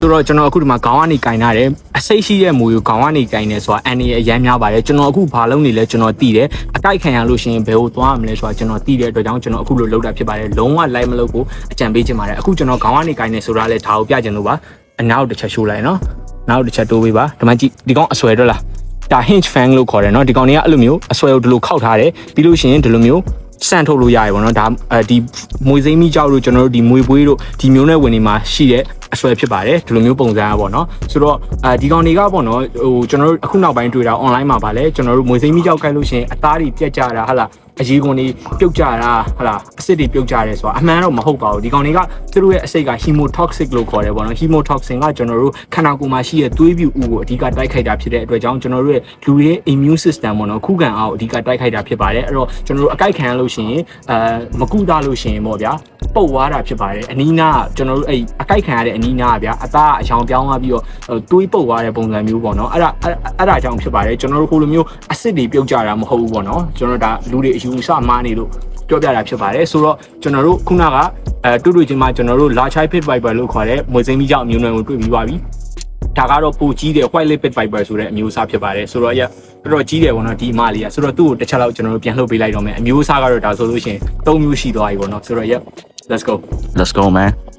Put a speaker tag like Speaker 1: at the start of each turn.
Speaker 1: ဆိုတော့ကျွန်တော်အခုဒီမှာခေါင်းကနေကင်ထားတယ်အစိတ်ရှိတဲ့မူကိုခေါင်းကနေကင်နေဆိုတာအန်ဒီအရမ်းများပါတယ်ကျွန်တော်အခုဘာလုပ်နေလဲကျွန်တော်သိတယ်အတိုက်ခံရလို့ရှိရင်ဘယ်ကိုသွားမလဲဆိုတာကျွန်တော်သိတဲ့အတွက်ကြောင့်ကျွန်တော်အခုလိုလုပ်တာဖြစ်ပါတယ်လုံးဝ live မလုပ်ဘူးအကြံပေးချင်ပါတယ်အခုကျွန်တော်ခေါင်းကနေကင်နေဆိုတာလဲဒါကိုပြချင်လို့ပါအနောက်တစ်ချက်ရှိုးလိုက်နော်နောက်တစ်ချက်တိုးပေးပါဒီမှာကြည့်ဒီကောင်အဆွဲတော့လားဒါ hinge fan လို့ခေါ်တယ်နော်ဒီကောင်တွေကအဲ့လိုမျိုးအဆွဲကိုဒီလိုခောက်ထားတယ်ပြီးလို့ရှိရင်ဒီလိုမျိုးစန့်ထုတ်လို့ရရပါတော့ဒါဒီမွေစိမ့်မိကြောက်လို့ကျွန်တော်တို့ဒီမွေပွေးတို့ဒီမျိုးနဲ့ဝင်နေမှာရှိတဲ့အဆွဲဖြစ်ပါတယ်ဒီလိုမျိုးပုံစံอ่ะပေါ့နော်ဆိုတော့ဒီကောင်တွေကပေါ့နော်ဟိုကျွန်တော်တို့အခုနောက်ပိုင်းတွေ့တာ online မှာပါလဲကျွန်တော်တို့မွေစိမ့်မိကြောက်ကိုက်လို့ရှိရင်အသားတွေပြက်ကြတာဟာလားအရေးကုန်တွေပြုတ်ကြတာဟာလားအစစ်တွေပြုတ်ကြတယ်ဆိုတာအမှန်တော့မဟုတ်ပါဘူးဒီကောင်တွေကသူတို့ရဲ့အစိတ်က hemotoxic လို့ခေါ်တယ်ပေါ့နော် hemotoxin ကကျွန်တော်တို့ခန္ဓာကိုယ်မှာရှိတဲ့သွေးပြူဥကိုအဓိကတိုက်ခိုက်တာဖြစ်တဲ့အတွက်ကြောင့်ကျွန်တော်တို့ရဲ့လူတွေရဲ့ immune system ပေါ့နော်ခုခံအားကိုအဓိကတိုက်ခိုက်တာဖြစ်ပါတယ်အဲ့တော့ကျွန်တော်တို့အကိုက်ခံရလို့ရှိရင်မကုသလို့ရှိရင်ပေါ့ဗျာပုတ်သွားတာဖြစ်ပါတယ်အနီးနားကျွန်တော်တို့အဲ့အကိုက်ခံရတဲ့အနီးနားကဗျာအသားအချောင်ပြောင်းသွားပြီးတော့သွေးပုတ်သွားတဲ့ပုံစံမျိုးပေါ့နော်အဲ့ဒါကြောင့်ဖြစ်ပါတယ်ကျွန်တော်တို့ဟိုလိုမျိုးအစစ်တွေပြုတ်ကြတာမဟုတ်ဘူးပေါ့နော်ကျွန်တော်ဒါလူတွေအယူအဆမှားနေလို့ပြောပြတာဖြစ်ပါတယ်ဆိုတော့ကျွန်တော်တို့ခုနကတူချင်းမှာကျွန်တော်တို့ large pit viper လို့ခေါ်တဲ့မွေစိမ့်မိကြောက်အမျိုးနွယ်ကိုတွေ့ပြီးပါပြီဒါကတော့ပိုကြီးတဲ့ white lip pit viper ဆိုတဲ့အမျိုးအစားဖြစ်ပါတယ်ဆိုတော့တော်တော်ကြီးတယ်ပေါ့နော်ဒီအမလေးကဆိုတော့သူ့ကိုတစ်ချက်လောက်ကျွန်တော်တို့ပြန်လှုပ်ပေးလိုက်တော့မယ်အမျိုးအစားကတော့ဒါဆိုလို့ရှိရင်၃မျိုးရှိသွားပြီပေါ့နော်ဆိုတော့let's go
Speaker 2: Let's go, man.